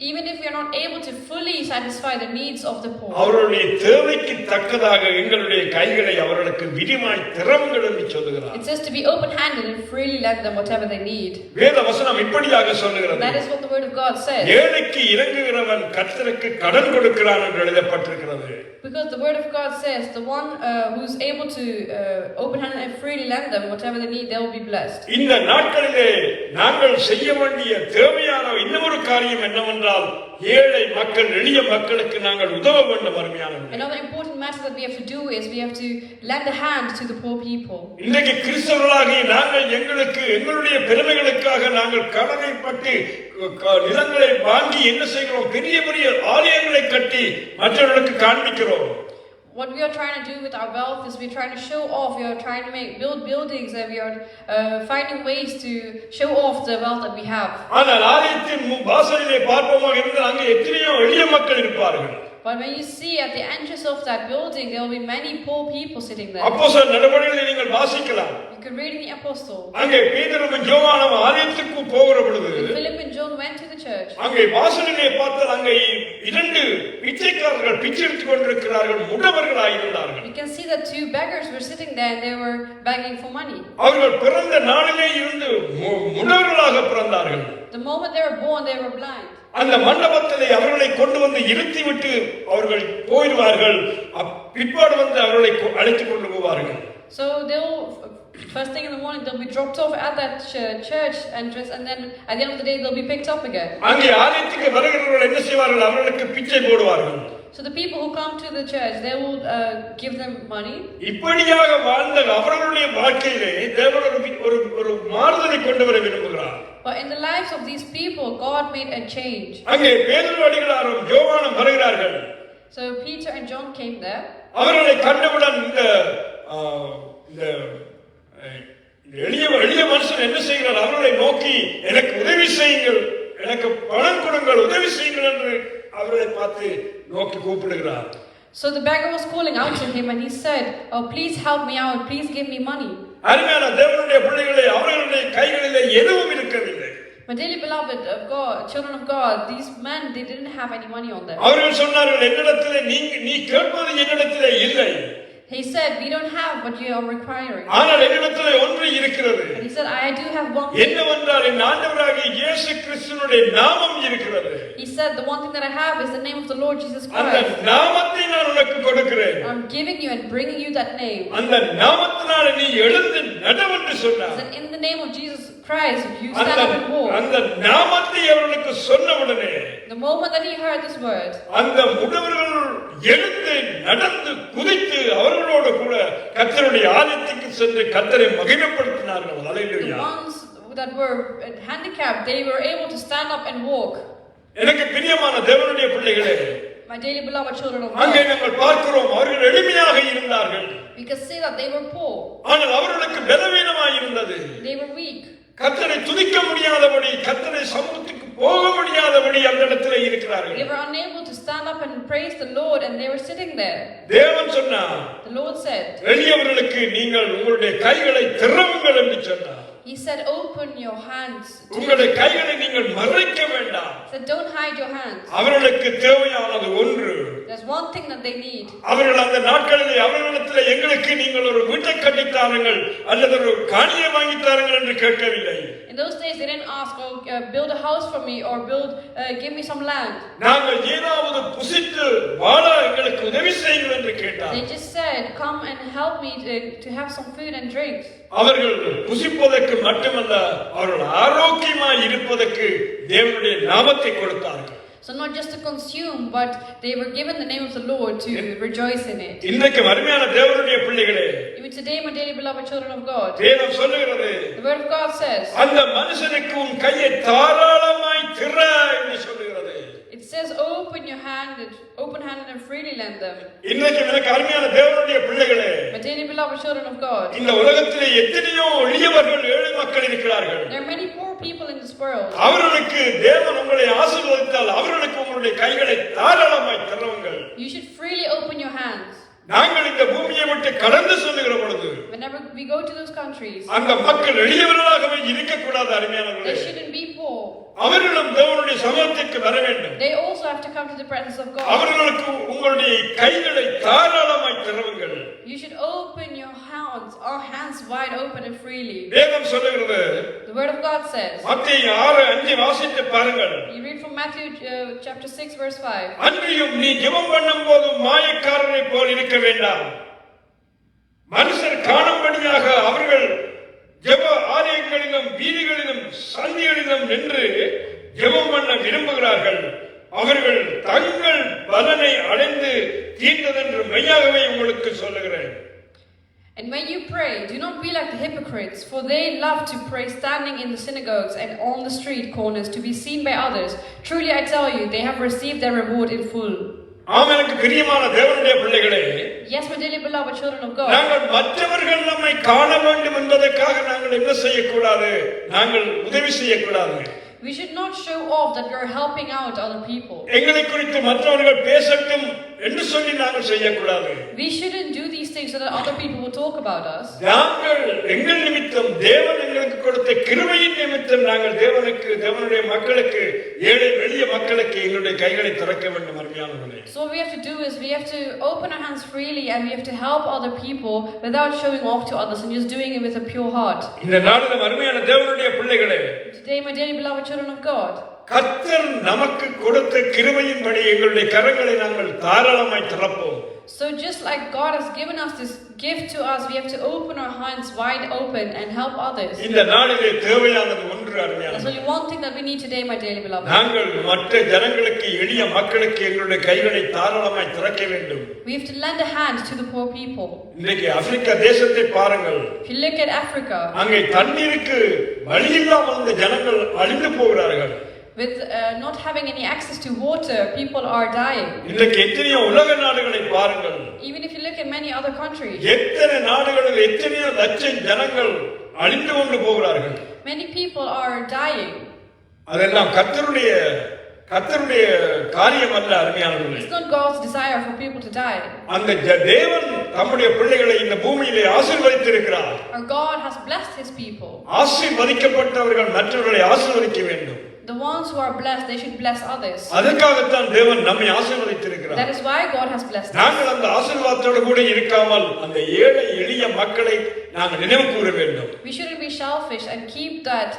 even if we are not able to fully satisfy the needs of the poor, அவர்களுடைய தேவைக்கு தக்கதாக எங்களுடைய கைகளை அவர்களுக்கு விரிவாய் திறவுங்கள் என்று சொல்லுகிறார். it says to be open-handed and freely lend them whatever they need. வேத வசனம் இப்படியாக சொல்லுகிறது, That is what the word of God says. ஏழைக்கு இறங்குகிறவன் கர்த்தருக்கு கடன் கொடுக்கிறான் என்று எழுதப்பட்டிருக்கிறது. Because the word of God says the one who's able to open-handed and freely lend them whatever they need, they will be blessed. இந்த நாட்களிலே நாங்கள் செய்ய வேண்டிய தேவையான இன்னொரு காரியம் என்னவென்றால், ஏழை மக்கள் எளிய மக்களுக்கு நாங்கள் உதவ வேண்டும். அருமையானவர்களே, Another important matter that we have to do is we have to lend a hand to the poor people. இன்றைக்கு கிறிஸ்தவர்களாகிய நாங்கள் எங்களுடைய பெருமைகளுக்காக நாங்கள் கடனை பட்டு நிலங்களை வாங்கி என்ன செய்கிறோம், பெரிய பெரிய ஆலயங்களை கட்டி மற்றவர்களுக்கு காண்பிக்கிறோம். What we are trying to do with our wealth is we're trying to show off. We are trying to build buildings, and we are finding ways to show off the wealth that we have. ஆனால் ஆலயத்தின் வாசலிலே பார்ப்போமாக இருந்தால் அங்கே எத்தனையோ எளிய மக்கள் இருப்பார்கள். But when you see at the entrance of that building, there will be many poor people sitting there. அப்போஸ்தலர் நடபடிகளில் நீங்கள் வாசிக்கலாம். You You can read in the Apostle. அங்கே பேதுருவும் யோவானும் ஆலயத்துக்கு போகிற பொழுது When Philip and John went to the church, அங்கே வாசலிலே பார்த்தால் அங்கே 2 பிச்சைக்காரர்கள் பிச்சை எடுத்துக் கொண்டிருக்கிறார்கள், முடவர்களாய் இருந்தார்கள். you can see that 2 beggars were sitting there and they were begging for money. அவர்கள் பிறந்த நாளிலே இருந்து முடவர்களாக பிறந்தார்கள். The moment they were born, they were blind. அந்த மண்டபத்திலே அவர்களை கொண்டு வந்து இருத்திவிட்டு அவர்கள் போயிடுவார்கள். பிற்பாடு வந்து அவர்களை அழைத்துக் கொண்டு போவார்கள். So they'll first thing in the morning they'll be dropped off at that church entrance, and then at the end of the day they'll be picked up again. அங்கே ஆலயத்துக்கு வருகிறவர்கள் என்ன செய்வார்கள்? அவர்களுக்கு பிச்சை போடுவார்கள். So the people who come to the church, they will give them money. இப்படியாக வாழ்ந்த அவர்களுடைய வாழ்க்கையிலே தேவன் ஒரு மாறுதலை கொண்டு வர விரும்புகிறார். But in the lives of these people, God made a change. அங்கே பேதுரு அடிகளாரும் யோவானும் வருகிறார்கள். So Peter and John came there. அவர்களை கண்டவுடன் இந்த எளிய மனுஷன் என்ன செய்கிறார்? அவர்களை நோக்கி எனக்கு உதவி செய்யுங்கள், எனக்கு பணம் கொடுங்கள், உதவி செய்யுங்கள் என்று அவர்களை பார்த்து நோக்கி கூப்பிடுகிறார். So the beggar was calling out to him and he said, "Oh, please help me out, please give me money." அருமையான தேவனுடைய பிள்ளைகளே, அவர்களுடைய கைகளிலே எதுவும் இருக்கவில்லை. My dearly beloved of God, children of God, these men, they didn't have any money on them. அவர்கள் சொன்னார்கள், என்னிடத்திலே நீ கேட்பது என்னிடத்திலே இல்லை. He said, "We don't have what you are requiring." ஆனால் என்னிடத்திலே ஒன்று இருக்கிறது. And he said, "I do have one thing." என்னவென்றால் என் ஆண்டவராகிய இயேசு கிறிஸ்துவினுடைய நாமம் இருக்கிறது. He said, "The one thing that I have is the name of the Lord Jesus அந்த Christ. நாமத்தை நான் உனக்கு கொடுக்கிறேன். I'm giving you and bringing you that name." அந்த நாமத்தினால நீ எழுந்து நடவென்று He சொன்னார். said, "In the name of Jesus Christ, you stand up and walk." அந்த நாமத்தை அவர்களுக்கு சொன்னவுடனே The moment that he heard this word, அந்த முடவர்கள் எழுந்து நடந்து குதித்து அவர்களோடு கூட கர்த்தருடைய ஆலயத்துக்கு சென்று கர்த்தரை மகிமைப்படுத்தினார்கள். the hallelujah. ones that were handicapped, they were able to stand up and walk. எனக்கு பிரியமான தேவனுடைய பிள்ளைகளே, My dearly beloved children of அங்கே God, நாங்கள் பார்க்கிறோம் அவர்கள் எளிமையாக இருந்தார்கள். we can see that they were poor, ஆனால் அவர்களுக்கு பலவீனமாய் இருந்தது. they were weak. கர்த்தரை துதிக்க முடியாதபடி, கர்த்தரை சமூகத்துக்கு போக முடியாதபடி அந்த இடத்திலே They இருக்கிறார்கள். were unable to stand up and praise the Lord, and they were sitting there. தேவன் சொன்னார், The Lord said, எளியவர்களுக்கு நீங்கள் உங்களுடைய கைகளை திறவுங்கள் என்று சொன்னார். He said, "Open your hands." உங்களுடைய கைகளை நீங்கள் மறைக்க வேண்டாம். He said, "Don't hide your hands." அவர்களுக்கு தேவையானது ஒன்று. There's one thing that they need. அவர்கள் அந்த நாட்களிலே அவர்களிடத்தில் எங்களுக்கு நீங்கள் ஒரு வீட்டை கட்டித்தாருங்கள் அல்லது ஒரு காணியை வாங்கித்தாருங்கள் என்று கேட்கவில்லை. In those days, they didn't ask, "Oh, build a house for me," or give me some land. நாங்கள் ஏதாவது புசித்து வாழ எங்களுக்கு உதவி செய்யுங்கள் என்று கேட்டார். They just said, "Come and help me to have some food and drinks." அவர்கள் புசிப்பதற்கு மட்டுமல்ல, அவர்கள் ஆரோக்கியமாய் இருப்பதற்கு தேவனுடைய நாமத்தை கொடுத்தார்கள். So not just to consume, but they were given the name of the Lord to rejoice in it. இன்றைக்கு அருமையான தேவனுடைய பிள்ளைகளே, Even today, my dearly beloved children of God, வேதம் சொல்லுகிறது, the word of God says, அந்த மனுஷனுக்கு உன் கையை தாராளமாய் திற என்று சொல்லுகிறது. it says, open handed and freely lend them. இன்றைக்கு எனக்கு அருமையான தேவனுடைய பிள்ளைகளே, My dearly beloved children of God, இந்த உலகத்திலே எத்தனையோ எளியவர்கள், ஏழை மக்கள் இருக்கிறார்கள். there are many poor people in this world. அவர்களுக்கு தேவன் உங்களை ஆசீர்வதித்தால் அவர்களுக்கு உங்களுடைய கைகளை தாராளமாய் திறவுங்கள். You should freely open your hands. நாங்கள் இந்த பூமியை விட்டு கடந்து செல்லுகிற பொழுது Whenever we go to those countries, அந்த மக்கள் எளியவர்களாகவே இருக்கக்கூடாது. they அருமையானவர்களே, shouldn't be poor. அவர்களும் தேவனுடைய சமூகத்திற்கு வர வேண்டும். They also have to come to the presence of God. அவர்களுக்கு உங்களுடைய கைகளை தாராளமாய் திறவுங்கள். You should open your hands, our hands wide open and freely. வேதம் சொல்லுகிறது, The word of God says, மத்தேயு 6:5 வாசித்து பாருங்கள். you read from Matthew chapter 6 verse 5. அன்றியும் நீ ஜெபம் பண்ணும்போது மாயக்காரரை போல் இருக்க வேண்டாம். மனுஷர் காணும்படியாக அவர்கள் ஜெப ஆலயங்களிலும் வீதிகளிலும் சந்திகளிலும் நின்று ஜெபம் பண்ண விரும்புகிறார்கள். அவர்கள் தங்கள் பலனை அடைந்து தீர்ந்ததென்று மெய்யாகவே உங்களுக்கு சொல்லுகிறேன். And when you pray, do not be like the hypocrites, for they love to pray standing in the synagogues and on the street corners to be seen by others. Truly I tell you, they have received their reward in full. ஆம், எனக்கு பிரியமான தேவனுடைய பிள்ளைகளே, Yes, my dearly beloved children of God, நாங்கள் மற்றவர்கள் நம்மை காண வேண்டும் என்பதற்காக நாங்கள் என்ன செய்யக்கூடாது? நாங்கள் உதவி செய்யக்கூடாது. we should not show off that we are helping out other people. எங்களை குறித்து மற்றவர்கள் பேசட்டும் என்று சொல்லி நாங்கள் செய்யக்கூடாது. We shouldn't do these things so that other people will talk about us. நாங்கள் எங்கள் நிமித்தம் தேவன் எங்களுக்கு கொடுத்த கிருபையின் நிமித்தம் நாங்கள் தேவனுடைய மக்களுக்கு ஏழை எளிய மக்களுக்கு எங்களுடைய கைகளை திறக்க வேண்டும் அருமையானவர்களே. So what we have to do is we have to open our hands freely and we have to help other people without showing off to others and just doing it with a pure heart. இந்த நாளில் அருமையான தேவனுடைய பிள்ளைகளே, Today, my dearly beloved children of God, கர்த்தர் நமக்கு கொடுத்த கிருபையின்படி எங்களுடைய கரங்களை நாங்கள் தாராளமாய் திறப்போம். so just like God has given us this gift to us, we have to open our hands wide open and help others. இந்த நாளிலே தேவையானது ஒன்று There's அருமையானது. only one thing that we need today, my dearly beloved. நாங்கள் மற்ற ஜனங்களுக்கு எளிய மக்களுக்கு எங்களுடைய கைகளை தாராளமாய் திறக்க வேண்டும். We have to lend a hand to the poor people. இன்றைக்கு ஆப்பிரிக்கா தேசத்தை பாருங்கள். If you look at Africa, அங்கே தண்ணீருக்கு வழி இல்லாமல் இந்த ஜனங்கள் அழிந்து போகிறார்கள். with not having any access to water, people are dying. இன்றைக்கு எத்தனையோ உலக நாடுகளை பாருங்கள். Even if you look at many other countries, எத்தனை நாடுகளில் எத்தனையோ லட்சம் ஜனங்கள் அழிந்து கொண்டு போகிறார்கள். many people are dying. அதெல்லாம் கர்த்தருடைய காரியம் அல்ல அருமையானவர்களே. It's not God's desire for people to die. அந்த தேவன் தம்முடைய பிள்ளைகளை இந்த பூமியிலே ஆசீர்வதித்திருக்கிறார். Our God has blessed His people. ஆசீர்வதிக்கப்பட்டவர்கள் மற்றவர்களை ஆசீர்வதிக்க வேண்டும். The ones who are blessed, they should bless others. அதற்காகத்தான் தேவன் நம்மை ஆசீர்வதித்திருக்கிறார். That is why God has blessed us. நாங்கள் அந்த ஆசீர்வாதத்தோடு கூட இருக்காமல் அந்த ஏழை எளிய மக்களை நாங்கள் நினைவு கூற வேண்டும். We shouldn't be selfish and keep that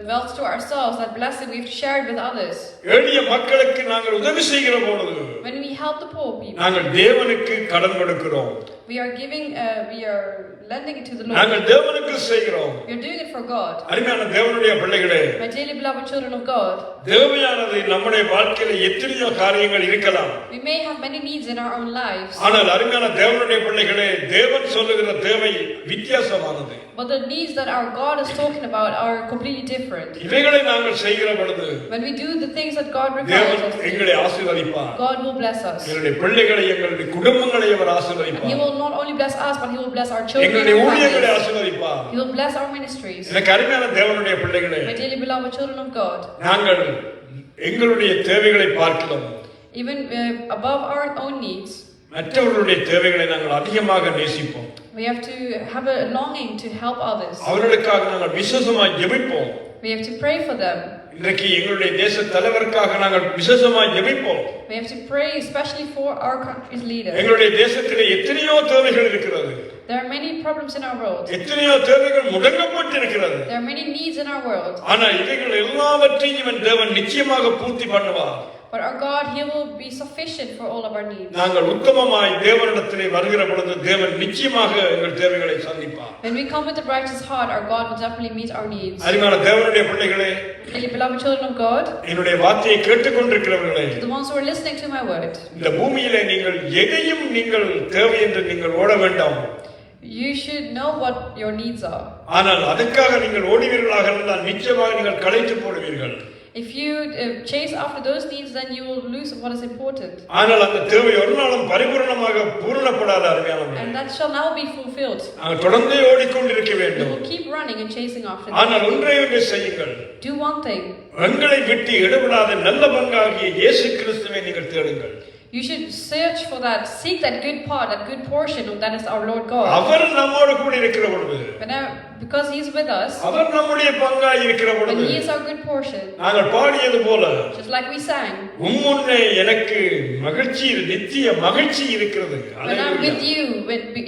wealth to ourselves, that blessing we have to share it with others. எளிய மக்களுக்கு நாங்கள் உதவி செய்கிற பொழுது When we help the poor people, நாங்கள் தேவனுக்கு கடன் கொடுக்கிறோம். we are lending it to the நாங்கள் Lord. தேவனுக்கு செய்கிறோம். We are doing it for God. அருமையான தேவனுடைய பிள்ளைகளே, My dearly beloved children of God, தேவையானது நம்முடைய வாழ்க்கையில எத்தனையோ காரியங்கள் இருக்கலாம். we may have many needs in our own lives, ஆனால் அருமையான தேவனுடைய பிள்ளைகளே, தேவன் சொல்லுகிற தேவை வித்தியாசமானது. but the needs that our God is talking about are completely different. இவைகளை நாங்கள் செய்கிற பொழுது When we do the things that God requires தேவன் us to do, எங்களை ஆசீர்வதிப்பார். God will bless us. எங்களுடைய பிள்ளைகளை எங்களுடைய குடும்பங்களை அவர் And He ஆசீர்வதிப்பார். will not only bless us, but He will bless our children and எங்களுடைய our ஊழியர்களை families. ஆசீர்வதிப்பார். He will bless our ministries. எனக்கு அருமையான தேவனுடைய பிள்ளைகளே, My dearly beloved children of God, நாங்கள் எங்களுடைய தேவைகளை பார்க்கிறோம். even above our own needs, மற்றவர்களுடைய தேவைகளை நாங்கள் அதிகமாக நேசிப்போம். we have to have a longing to help others. அவர்களுக்காக நாங்கள் விசேஷமாய் ஜெபிப்போம். We have to pray for them. இன்றைக்கு எங்களுடைய தேச தலைவருக்காக நாங்கள் விசேஷமாய் ஜெபிப்போம். We have to pray especially for our country's leaders. எங்களுடைய தேசத்திலே எத்தனையோ தேவைகள் இருக்கிறது. There are many problems in our world. எத்தனையோ தேவைகள் முடங்கப்பட்டு இருக்கிறது. There are many needs in our world. ஆனால் இவைகள் எல்லாவற்றையும் இவன் தேவன் நிச்சயமாக பூர்த்தி பண்ணுவார். But our God, He will be sufficient for all of our needs. நாங்கள் உத்தமமாய் தேவனிடத்திலே வருகிற பொழுது தேவன் நிச்சயமாக எங்கள் தேவைகளை சந்திப்பார். When we come with a righteous heart, our God will definitely meet our needs. அருமையான தேவனுடைய பிள்ளைகளே, Dearly beloved children of God, என்னுடைய வார்த்தையை கேட்டுக்கொண்டிருக்கிறவர்களே, the ones who are listening to my word, இந்த பூமியிலே நீங்கள் எதையும் நீங்கள் தேவை என்று நீங்கள் ஓட வேண்டாம். you should know what your needs are. ஆனால் அதுக்காக நீங்கள் ஓடுவீர்களாக இருந்தால் நிச்சயமாக நீங்கள் களைத்து போடுவீர்கள். If you chase after those needs, then you will lose what is important. ஆனால் அந்த தேவை ஒரு நாளும் பரிபூரணமாக பூரணப்படாத அருமையானவர்களே. And that shall now be fulfilled. நாங்கள் தொடர்ந்து ஓடிக்கொண்டிருக்க You வேண்டும். will keep running and chasing after ஆனால் them. ஒன்றை ஒன்று செய்யுங்கள். Do one thing. எங்களை விட்டு எடுபடாத நல்ல பங்காகிய இயேசு கிறிஸ்துவை நீங்கள் தேடுங்கள். You should search for that, seek that good part, that good portion, that is our Lord God. அவர் நம்மோடு கூட இருக்கிற பொழுது, Because He is with us, அவர் நம்முடைய பங்காய் இருக்கிற and பொழுது, He is our good portion, நாங்கள் பாடியது போல, just like we sang, உம்முன்னே எனக்கு மகிழ்ச்சி நித்திய மகிழ்ச்சி இருக்கிறது. when I'm with you,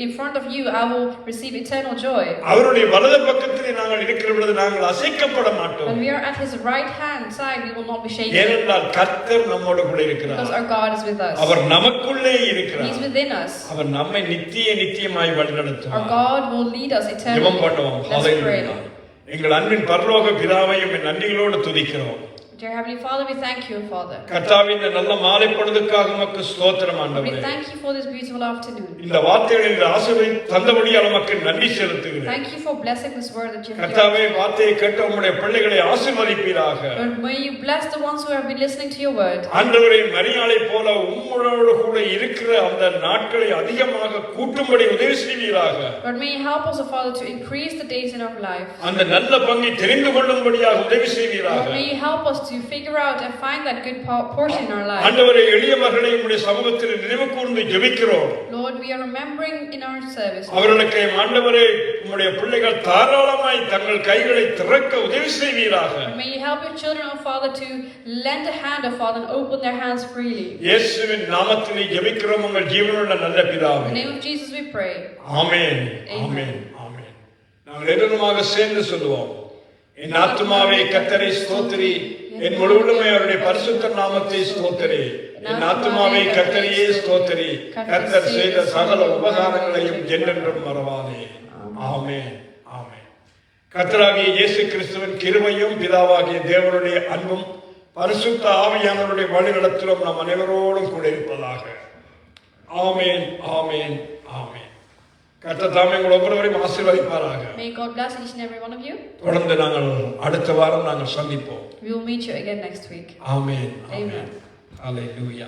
in front of you, I will receive eternal joy. அவருடைய வலது பக்கத்திலே நாங்கள் இருக்கிற பொழுது நாங்கள் அசைக்கப்பட மாட்டோம். When we are at His right hand side, we will not be shaken, ஏனென்றால் கர்த்தர் நம்மோடு கூட because இருக்கிறார். our God is with us. அவர் நமக்குள்ளே He is இருக்கிறார். within us. அவர் நம்மை நித்தியமாய் Our வழிநடத்துவார். God will lead us ஜெபம் eternally. பண்ணுவோம். Let's pray. ஹalleluya. எங்கள் அன்பின் பரலோக பிதாவையும் நன்றிகளோடு துதிக்கிறோம். Dear Heavenly Father, we thank you, Father. கர்த்தாவே, இந்த நல்ல மாலை பொழுதுக்காக உமக்கு ஸ்தோத்திரம் We ஆண்டவரே. thank you for this beautiful afternoon. இந்த வார்த்தைகளை இந்த ஆசீர்வாதத்தை தந்தபடியால் உமக்கு நன்றி செலுத்துகிறேன். Thank you for blessing this word that you have கர்த்தாவே, given. வார்த்தையை கேட்ட உம்முடைய பிள்ளைகளை ஆசீர்வதிப்பீராக. Lord, may you bless the ones who have been listening to your word. ஆண்டவரே, மரியாளை போல உம்மோடு கூட இருக்கிற அந்த நாட்களை அதிகமாக கூட்டும்படி உதவி செய்வீராக. Lord, may you help us, O Father, to increase the days in our life. அந்த நல்ல பங்கை தெரிந்து கொள்ளும்படியாக உதவி செய்வீராக. Lord, may you help us to to figure out and find that good portion in our life. ஆண்டவரே, எளிய மகளை உம்முடைய சமூகத்தில் நினைவு கூர்ந்து ஜெபிக்கிறோம். Lord, we are remembering in our service. அவர்களுக்கு ஆண்டவரே, உம்முடைய பிள்ளைகள் தாராளமாய் தங்கள் கைகளை திறக்க உதவி செய்வீராக. May you help your children, oh Father, to lend a hand, oh Father, and open their hands freely. இயேசுவின் நாமத்திலே ஜெபிக்கிறோம் உங்கள் ஜீவனுள்ள நல்ல பிதாவே. In the name of Jesus we pray. ஆமென். ஆமென். ஆமென். நாங்கள் எல்லோருமாக சேர்ந்து சொல்லுவோம். என் ஆத்துமாவே கர்த்தரை ஸ்தோத்திரி, என் முழு உள்ளமே அவருடைய பரிசுத்த நாமத்தை ஸ்தோத்திரி. என் ஆத்துமாவே கர்த்தரையே ஸ்தோத்திரி, கர்த்தர் செய்த சகல உபகாரங்களையும் என்றென்றும் மறவாதே. ஆமென். ஆமென். கர்த்தராகிய இயேசு கிறிஸ்துவின் கிருபையும் பிதாவாகிய தேவனுடைய அன்பும் பரிசுத்த ஆவியானவருடைய வழிநடத்தலும் நம் அனைவரோடும் கூட இருப்பதாக. ஆமென். ஆமென். ஆமென். கர்த்தர் தாமே உங்கள் ஒவ்வொருவரையும் ஆசீர்வதிப்பாராக. May God bless each and every one of you. தொடர்ந்து நாங்கள் அடுத்த வாரம் நாங்கள் சந்திப்போம். We will meet you again next week. Amen. Amen. Hallelujah.